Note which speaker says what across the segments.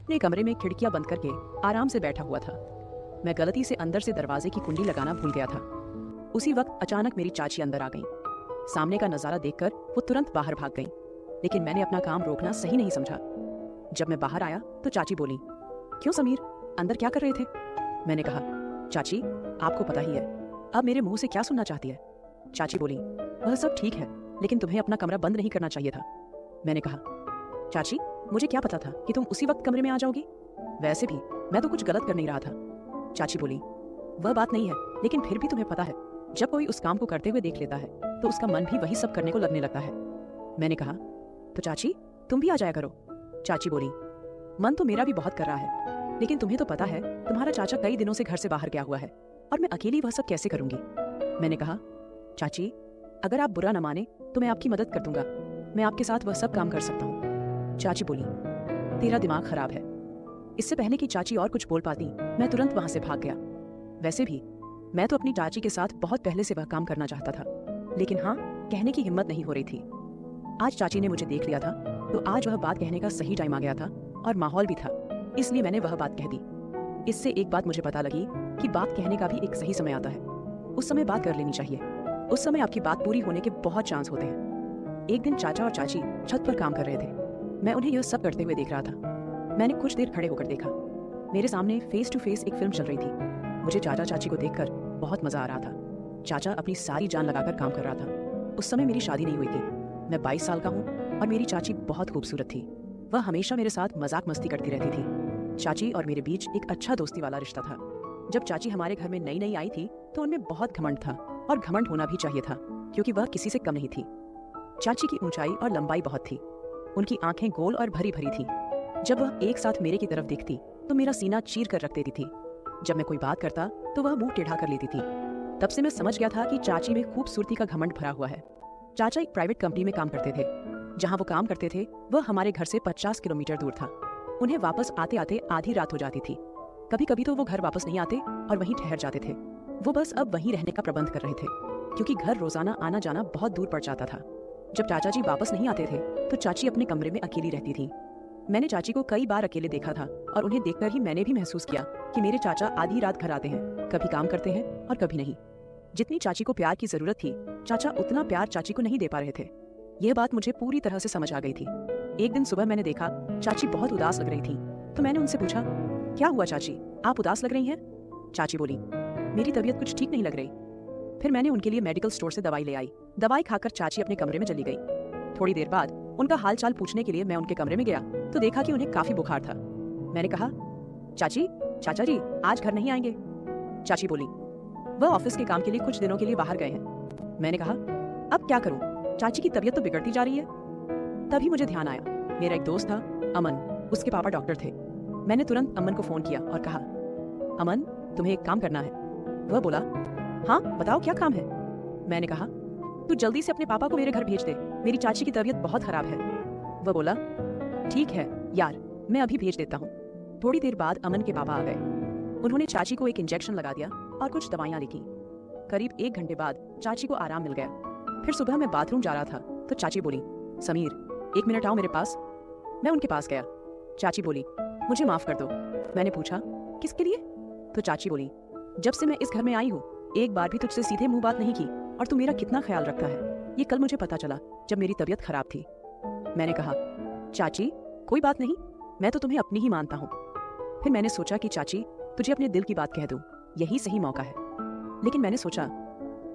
Speaker 1: अपने कमरे में खिड़कियां बंद करके आराम से बैठा हुआ था। मैं गलती से अंदर से दरवाजे की कुंडी लगाना भूल गया था। उसी वक्त अचानक मेरी चाची अंदर आ गई। सामने का नजारा देखकर वो तुरंत बाहर भाग गई, लेकिन मैंने अपना काम रोकना सही नहीं समझा। जब मैं बाहर आया तो चाची बोली, क्यों समीर, अंदर क्या कर रहे थे? मैंने कहा, चाची आपको पता ही है, अब मेरे मुंह से क्या सुनना चाहती है? चाची बोली, वह सब ठीक है, लेकिन तुम्हें अपना कमरा बंद नहीं करना चाहिए था। मैंने कहा, चाची मुझे क्या पता था कि तुम उसी वक्त कमरे में आ जाओगी? वैसे भी मैं तो कुछ गलत कर नहीं रहा था। चाची बोली, वह बात नहीं है, लेकिन फिर भी तुम्हें पता है, जब कोई उस काम को करते हुए देख लेता है तो उसका मन भी वही सब करने को लगने लगता है। मैंने कहा, तो चाची तुम भी आ जाया करो। चाची बोली, मन तो मेरा भी बहुत कर रहा है, लेकिन तुम्हें तो पता है तुम्हारा चाचा कई दिनों से घर से बाहर गया हुआ है और मैं अकेली वह सब कैसे करूंगी? मैंने कहा, चाची अगर आप बुरा न माने तो मैं आपकी मदद कर दूंगा, मैं आपके साथ वह सब काम कर सकता हूँ। चाची बोली, तेरा दिमाग खराब है। इससे पहले कि चाची और कुछ बोल पाती मैं तुरंत वहां से भाग गया। वैसे भी मैं तो अपनी चाची के साथ बहुत पहले से वह काम करना चाहता था, लेकिन हाँ, कहने की हिम्मत नहीं हो रही थी। आज चाची ने मुझे देख लिया था तो आज वह बात कहने का सही टाइम आ गया था और माहौल भी था, इसलिए मैंने वह बात कह दी। इससे एक बात मुझे पता लगी कि बात कहने का भी एक सही समय आता है। उस समय बात कर लेनी चाहिए, उस समय आपकी बात पूरी होने के बहुत चांस होते हैं। एक दिन चाचा और चाची छत पर काम कर रहे थे। मैं उन्हें यह सब करते हुए देख रहा था। मैंने कुछ देर खड़े होकर देखा। मेरे सामने फेस टू फेस एक फिल्म चल रही थी। मुझे चाचा चाची को देखकर बहुत मजा आ रहा था। चाचा अपनी सारी जान लगाकर काम कर रहा था। उस समय मेरी शादी नहीं हुई थी। मैं 22 साल का हूँ और मेरी चाची बहुत खूबसूरत थी। वह हमेशा मेरे साथ मजाक मस्ती करती रहती थी। चाची और मेरे बीच एक अच्छा दोस्ती वाला रिश्ता था। जब चाची हमारे घर में नई नई आई थी तो उनमें बहुत घमंड था, और घमंड होना भी चाहिए था क्योंकि वह किसी से कम नहीं थी। चाची की ऊंचाई और लंबाई बहुत थी। उनकी आंखें गोल और भरी भरी थी। जब वह एक साथ मेरे की तरफ देखती तो मेरा सीना चीर कर रख देती थी। जब मैं कोई बात करता तो वह मुंह टेढ़ा कर लेती थी। तब से मैं समझ गया था कि चाची में खूबसूरती का घमंड भरा हुआ है। चाचा एक प्राइवेट कंपनी में काम करते थे। जहां वो काम करते थे वह हमारे घर से 50 किलोमीटर दूर था। उन्हें वापस आते आते आधी रात हो जाती थी। कभी कभी तो वो घर वापस नहीं आते और वहीं ठहर जाते थे। वो बस अब वहीं रहने का प्रबंध कर रहे थे, क्योंकि घर रोजाना आना जाना बहुत दूर पड़ जाता था। जब चाचा जी वापस नहीं आते थे तो चाची अपने कमरे में अकेली रहती थी। मैंने चाची को कई बार अकेले देखा था और उन्हें देखकर ही मैंने भी महसूस किया कि मेरे चाचा आधी रात घर आते हैं, कभी काम करते हैं और कभी नहीं। जितनी चाची को प्यार की जरूरत थी, चाचा उतना प्यार चाची को नहीं दे पा रहे थे। यह बात मुझे पूरी तरह से समझ आ गई थी। एक दिन सुबह मैंने देखा चाची बहुत उदास लग रही थी, तो मैंने उनसे पूछा, क्या हुआ चाची, आप उदास लग रही हैं? चाची बोली, मेरी तबीयत कुछ ठीक नहीं लग रही। फिर मैंने उनके लिए मेडिकल स्टोर से दवाई ले आई। दवाई खाकर चाची अपने कमरे में चली गई। थोड़ी देर बाद उनका हाल चाल पूछने के लिए मैं उनके कमरे में गया तो देखा कि उन्हें काफी बुखार था। मैंने कहा, चाची, चाचा जी आज घर नहीं आएंगे? चाची बोली, वह ऑफिस के काम के लिए कुछ दिनों के लिए बाहर गए हैं। मैंने कहा, अब क्या करूं, चाची की तबीयत तो बिगड़ती जा रही है। तभी मुझे ध्यान आया, मेरा एक दोस्त था अमन, उसके पापा डॉक्टर थे। मैंने तुरंत अमन को फोन किया और कहा, अमन तुम्हें एक काम करना है। वह बोला, हाँ बताओ क्या काम है? मैंने कहा, तू जल्दी से अपने पापा को मेरे घर भेज दे, मेरी चाची की तबीयत बहुत खराब है। वह बोला, ठीक है यार, मैं अभी भेज देता हूँ। थोड़ी देर बाद अमन के पापा आ गए। उन्होंने चाची को एक इंजेक्शन लगा दिया और कुछ दवाइयाँ लिखी। करीब 1 घंटे बाद चाची को आराम मिल गया। फिर सुबह मैं बाथरूम जा रहा था तो चाची बोली, समीर 1 मिनट आओ मेरे पास। मैं उनके पास गया। चाची बोली, मुझे माफ कर दो। मैंने पूछा, किसके लिए? तो चाची बोली, जब से मैं इस घर में आई हूँ एक बार भी तुझसे सीधे मुंह बात नहीं की और तू मेरा कितना ख्याल रखता है, ये कल मुझे पता चला जब मेरी तबीयत खराब थी। मैंने कहा, चाची कोई बात नहीं, मैं तो तुम्हें अपनी ही मानता हूँ। फिर मैंने सोचा कि चाची तुझे अपने दिल की बात कह दूं, यही सही मौका है। लेकिन मैंने सोचा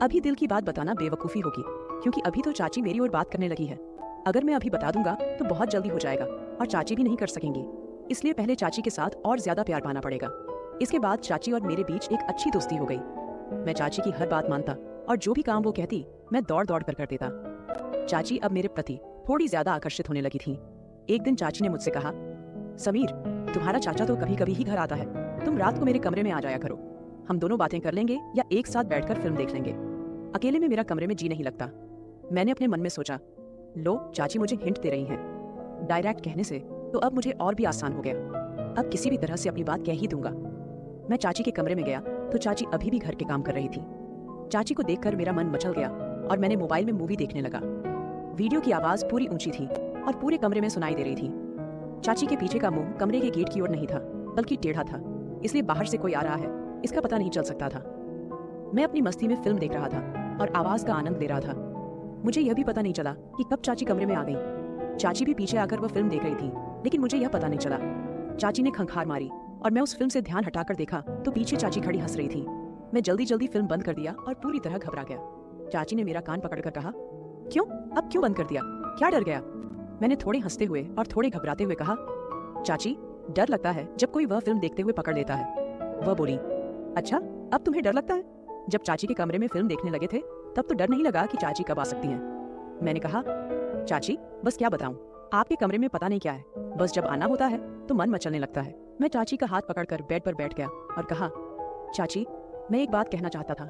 Speaker 1: अभी दिल की बात बताना बेवकूफ़ी होगी, क्योंकि अभी तो चाची मेरी ओर बात करने लगी है। अगर मैं अभी बता दूंगा तो बहुत जल्दी हो जाएगा और चाची भी नहीं कर सकेंगी। इसलिए पहले चाची के साथ और ज्यादा प्यार पाना पड़ेगा। इसके बाद चाची और मेरे बीच एक अच्छी दोस्ती हो गई। मैं चाची की हर बात मानता और जो भी काम वो कहती मैं दौड़ दौड़ कर देता। चाची अब मेरे प्रति थोड़ी ज्यादा आकर्षित होने लगी थी। एक दिन चाची ने मुझसे कहा, समीर तुम्हारा चाचा तो कभी कभी ही घर आता है, तुम रात को मेरे कमरे में आ जाया करो, हम दोनों बातें कर लेंगे या एक साथ बैठकर फिल्म देख लेंगे। अकेले में मेरा कमरे में जी नहीं लगता। मैंने अपने मन में सोचा, लो चाची मुझे हिंट दे रही हैं। डायरेक्ट कहने से तो अब मुझे और भी आसान हो गया। अब किसी भी तरह से अपनी बात कह ही दूंगा। मैं चाची के कमरे में गया तो चाची अभी भी घर के काम कर रही थी। चाची को देखकर मेरा मन मचल गया और मैंने मोबाइल में मूवी देखने लगा। वीडियो की आवाज पूरी ऊंची थी और पूरे कमरे में सुनाई दे रही थी। चाची के पीछे का मुंह कमरे के गेट की ओर नहीं था, बल्कि टेढ़ा था, इसलिए बाहर से कोई आ रहा है इसका पता नहीं चल सकता था। मैं अपनी मस्ती में फिल्म देख रहा था और आवाज का आनंद ले रहा था। मुझे यह भी पता नहीं चला कि कब चाची कमरे में आ गई। चाची भी पीछे आकर वह फिल्म देख रही थी, लेकिन मुझे यह पता नहीं चला। चाची ने खंखार मारी और मैं उस फिल्म से ध्यान हटाकर देखा तो पीछे चाची खड़ी हंस रही थी। मैं जल्दी जल्दी फिल्म बंद कर दिया और पूरी तरह घबरा गया। चाची ने मेरा कान पकड़कर कहा, क्यों, अब क्यों बंद कर दिया, क्या डर गया? मैंने थोड़े हंसते हुए और थोड़े घबराते हुए कहा, चाची डर लगता है जब कोई वह फिल्म देखते हुए पकड़ लेता है। वह बोली, अच्छा अब तुम्हें डर लगता है? जब चाची के कमरे में फिल्म देखने लगे थे तब तो डर नहीं लगा कि चाची कब आ सकती हैं। मैंने कहा, चाची बस क्या बताऊं, आपके कमरे में पता नहीं क्या है, बस जब आना होता है तो मन मचलने लगता है। मैं चाची का हाथ पकड़कर बेड पर बैठ गया और कहा, चाची मैं एक बात कहना चाहता था,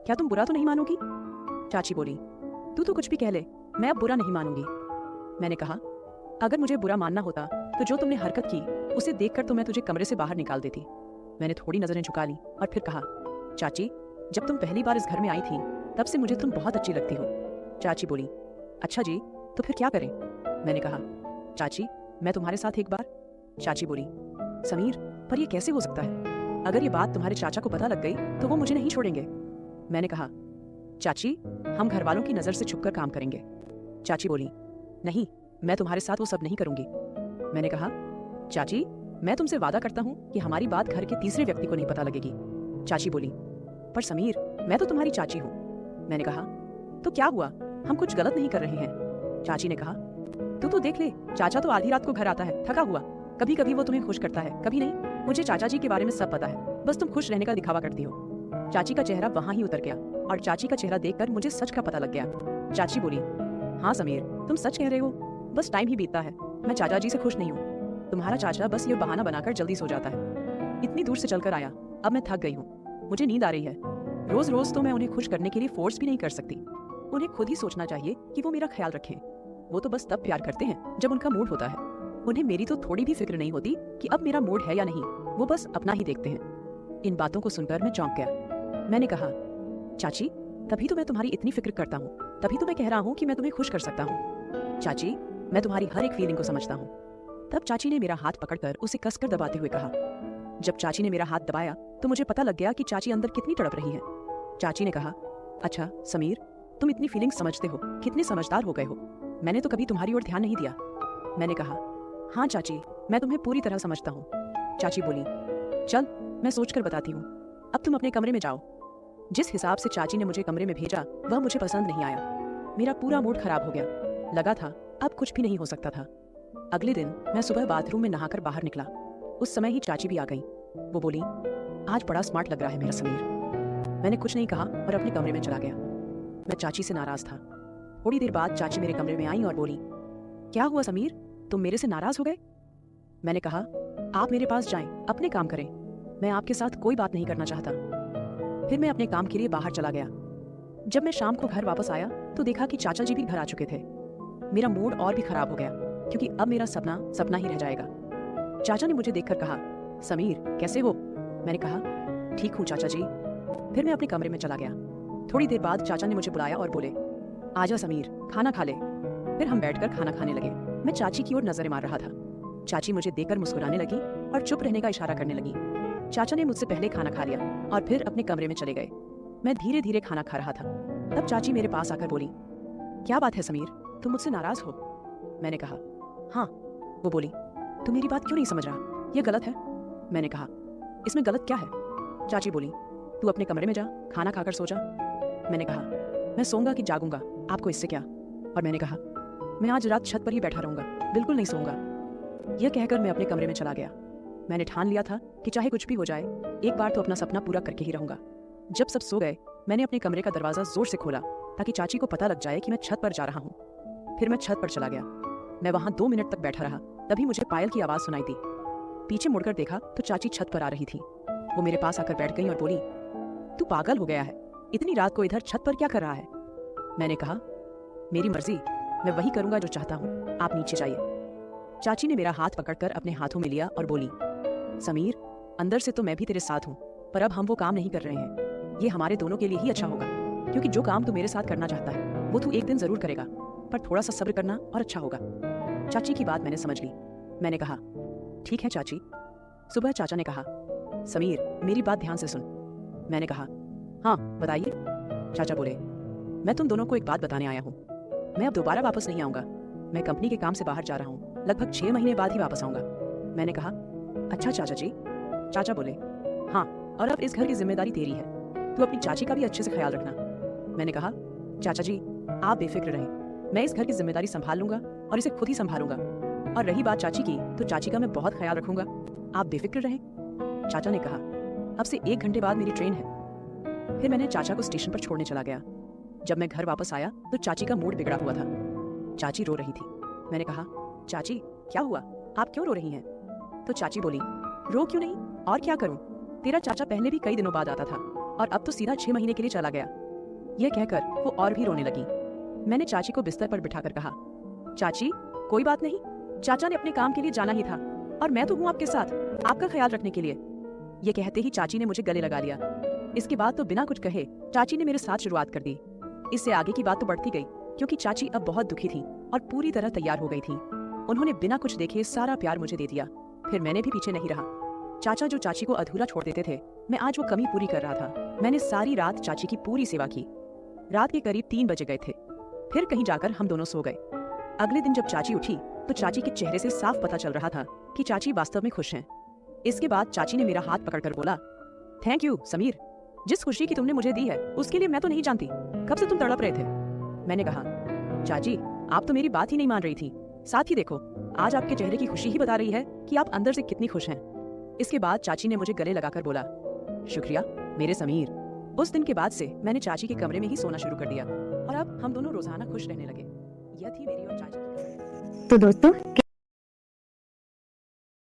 Speaker 1: क्या तुम बुरा तो नहीं मानोगी? चाची बोली, तू तो कुछ भी कह ले, मैं अब बुरा नहीं मानूंगी। मैंने कहा, अगर मुझे बुरा मानना होता तो जो तुमने हरकत की उसे देखकर तो मैं तुझे कमरे से बाहर निकाल देती। मैंने थोड़ी नजरें झुका ली और फिर कहा, चाची जब तुम पहली बार इस घर में आई थी तब से मुझे तुम बहुत अच्छी लगती हो। चाची बोली, अच्छा जी तो फिर क्या करें? मैंने कहा, चाची मैं तुम्हारे साथ एक बार। चाची बोली, समीर पर यह कैसे हो सकता है? अगर ये बात तुम्हारे चाचा को पता लग गई तो वो मुझे नहीं छोड़ेंगे। मैंने कहा, चाची हम घर वालों की नजर से छुपकर काम करेंगे। चाची बोली, नहीं मैं तुम्हारे साथ वो सब नहीं करूंगी। मैंने कहा, चाची मैं तुमसे वादा करता हूँ कि हमारी बात घर के तीसरे व्यक्ति को नहीं पता लगेगी। चाची बोली, पर समीर मैं तो तुम्हारी चाची हूँ। मैंने कहा, तो क्या हुआ, हम कुछ गलत नहीं कर रहे हैं। चाची ने कहा, तू तो देख ले, चाचा तो आधी रात को घर आता है थका हुआ, कभी कभी वो तुम्हें खुश करता है कभी नहीं। मुझे चाचा जी के बारे में सब पता है, बस तुम खुश रहने का दिखावा करती हो। चाची का चेहरा वहाँ ही उतर गया और चाची का चेहरा देखकर मुझे सच का पता लग गया। चाची बोली, हाँ समीर तुम सच कह रहे हो, बस टाइम ही बीतता है, मैं चाचा जी से खुश नहीं हूँ। तुम्हारा चाचा बस ये बहाना बनाकर जल्दी सो जाता है। इतनी दूर से चलकर आया, अब मैं थक गई हूँ, मुझे नींद आ रही है। रोज रोज तो मैं उन्हें खुश करने के लिए फोर्स भी नहीं कर सकती। उन्हें खुद ही सोचना चाहिए कि वो मेरा ख्याल रखें। वो तो बस तब प्यार करते हैं जब उनका मूड होता है। उन्हें मेरी तो थोड़ी भी फिक्र नहीं होती कि अब मेरा मूड है या नहीं, वो बस अपना ही देखते हैं। इन बातों को सुनकर मैं चौंक गया। मैंने कहा, चाची तभी तो मैं तुम्हारी इतनी फिक्र करता हूँ, तभी तो मैं कह रहा हूँ कि मैं तुम्हें खुश कर सकता हूँ। चाची मैं तुम्हारी हर एक फीलिंग को समझता हूँ। तब चाची ने मेरा हाथ पकड़कर उसे कसकर दबाते हुए कहा। जब चाची ने मेरा हाथ दबाया तो मुझे पता लग गया कि चाची अंदर कितनी तड़प रही है। चाची ने कहा, अच्छा समीर तुम इतनी फीलिंग समझते हो, कितने समझदार हो गए हो, मैंने तो कभी तुम्हारी ओर ध्यान नहीं दिया। मैंने कहा, हाँ चाची मैं तुम्हें पूरी तरह समझता हूँ। चाची बोली, चल मैं सोचकर बताती हूँ, अब तुम अपने कमरे में जाओ। जिस हिसाब से चाची ने मुझे कमरे में भेजा वह मुझे पसंद नहीं आया। मेरा पूरा मूड खराब हो गया, लगा था अब कुछ भी नहीं हो सकता था। अगले दिन मैं सुबह बाथरूम में नहाकर बाहर निकला, उस समय ही चाची भी आ गई। वो बोली, आज बड़ा स्मार्ट लग रहा है मेरा समीर। मैंने कुछ नहीं कहा और अपने कमरे में चला गया। मैं चाची से नाराज था। थोड़ी देर बाद चाची मेरे कमरे में आई और बोली, क्या हुआ समीर, तुम मेरे से नाराज हो गए? मैंने कहा, आप मेरे पास जाएं, अपने काम करें, मैं आपके साथ कोई बात नहीं करना चाहता। फिर मैं अपने काम के लिए बाहर चला गया। जब मैं शाम को घर वापस आया तो देखा कि चाचा जी भी घर आ चुके थे। मेरा मूड और भी खराब हो गया क्योंकि अब मेरा सपना सपना ही रह जाएगा। चाचा ने मुझे देखकर कहा, समीर कैसे हो? मैंने कहा, ठीक हूँ चाचा जी। फिर मैं अपने कमरे में चला गया। थोड़ी देर बाद चाचा ने मुझे बुलाया और बोले, आजा समीर खाना खा ले। फिर हम बैठकर खाना खाने लगे। मैं चाची की ओर नजरें मार रहा था। चाची मुझे देखकर मुस्कुराने लगी और चुप रहने का इशारा करने लगी। चाचा ने मुझसे पहले खाना खा लिया और फिर अपने कमरे में चले गए। मैं धीरे धीरे खाना खा रहा था। तब चाची मेरे पास आकर बोली, क्या बात है समीर, तुम मुझसे नाराज हो? मैंने कहा, हाँ। वो बोली, तू मेरी बात क्यों नहीं समझ रहा, यह गलत है। मैंने कहा, इसमें गलत क्या है? चाची बोली, तू अपने कमरे में जा, खाना खाकर सो जा। मैंने कहा, मैं सोऊंगा कि जागूंगा, आपको इससे क्या? और मैंने कहा, मैं आज रात छत पर ही बैठा रहूंगा, बिल्कुल नहीं सोऊंगा। यह कहकर मैं अपने कमरे में चला गया। मैंने ठान लिया था कि चाहे कुछ भी हो जाए, एक बार तो अपना सपना पूरा करके ही रहूंगा। जब सब सो गए, मैंने अपने कमरे का दरवाजा जोर से खोला ताकि चाची को पता लग जाए कि मैं छत पर जा रहा हूँ। फिर मैं छत पर चला गया। मैं वहां 2 मिनट तक बैठा रहा, तभी मुझे पायल की आवाज सुनाई दी। पीछे मुड़कर देखा तो चाची छत पर आ रही थी। वो मेरे पास आकर बैठ गई और बोली, तू पागल हो गया है, इतनी रात को इधर छत पर क्या कर रहा है? मैंने कहा, मेरी मर्जी, मैं वही करूंगा जो चाहता हूँ, आप नीचे जाइए। चाची ने मेरा हाथ पकड़कर अपने हाथों में लिया और बोली, समीर अंदर से तो मैं भी तेरे साथ हूँ, पर अब हम वो काम नहीं कर रहे हैं। ये हमारे दोनों के लिए ही अच्छा होगा, क्योंकि जो काम तू मेरे साथ करना चाहता है वो तू एक दिन जरूर करेगा, पर थोड़ा सा सब्र करना और अच्छा होगा। चाची की बात मैंने समझ ली। मैंने कहा, ठीक है चाची। सुबह चाचा ने कहा, समीर मेरी बात ध्यान से सुन। मैंने कहा, हाँ बताइए। चाचा बोले, मैं तुम दोनों को एक बात बताने आया हूँ। मैं अब दोबारा वापस नहीं आऊँगा। मैं कंपनी के काम से बाहर जा रहा हूँ। लगभग 6 महीने बाद ही वापस आऊँगा। मैंने कहा, अच्छा चाचा जी। चाचा बोले, हाँ, और अब इस घर की जिम्मेदारी तेरी है। तू अपनी चाची का भी अच्छे से ख्याल रखना। मैंने कहा, चाचा जी आप बेफिक्र रहें, मैं इस घर की जिम्मेदारी संभाल लूंगा और इसे खुद ही संभालूंगा। और रही बात चाची की, तो चाची का मैं बहुत ख्याल रखूंगा, आप बेफिक्र रहें। चाचा ने कहा, अब से 1 घंटे बाद मेरी ट्रेन है। फिर मैंने चाचा को स्टेशन पर छोड़ने चला गया। जब मैं घर वापस आया तो चाची का मूड बिगड़ा हुआ था। चाची रो रही थी। मैंने कहा, चाची क्या हुआ, आप क्यों रो रही हैं? तो चाची बोली, रो क्यों नहीं, और क्या करूं, तेरा चाचा पहले भी कई दिनों बाद आता था और अब तो सीधा 6 महीने के लिए चला गया। यह कहकर वो और भी रोने लगी। मैंने चाची को बिस्तर पर बिठाकर कहा, चाची कोई बात नहीं, चाचा ने अपने काम के लिए जाना ही था और मैं तो हूँ आपके साथ, आपका ख्याल रखने के लिए। ये कहते ही चाची ने मुझे गले लगा लिया। इसके बाद तो बिना कुछ कहे चाची ने मेरे साथ शुरुआत कर दी। इससे आगे की बात तो बढ़ती गई, क्योंकि चाची अब बहुत दुखी थी और पूरी तरह तैयार हो गई थी। उन्होंने बिना कुछ देखे सारा प्यार मुझे दे दिया। फिर मैंने भी पीछे नहीं रहा। चाचा जो चाची को अधूरा छोड़ देते थे, मैं आज वो कमी पूरी कर रहा था। मैंने सारी रात चाची की पूरी सेवा की। रात के करीब 3 बजे गए थे। फिर कहीं जाकर हम दोनों सो गए। अगले दिन जब चाची उठी तो चाची के चेहरे से साफ पता चल रहा था कि चाची वास्तव में खुश हैं। इसके बाद चाची ने मेरा हाथ पकड़कर बोला, थैंक यू समीर, जिस खुशी की तुमने मुझे दी है उसके लिए मैं तो नहीं जानती कब से तुम तड़प रहे थे। मैंने कहा, चाची आप तो मेरी बात ही नहीं मान रही थी। साथ ही देखो, आज आपके चेहरे की खुशी ही बता रही है कि आप अंदर से कितनी खुश हैं। इसके बाद चाची ने मुझे गले लगाकर बोला, शुक्रिया मेरे समीर। उस दिन के बाद से मैंने चाची के कमरे में ही सोना शुरू कर दिया और अब हम दोनों रोजाना खुश रहने लगे। यह थी मेरी और चाची की कहानी।
Speaker 2: तो दोस्तों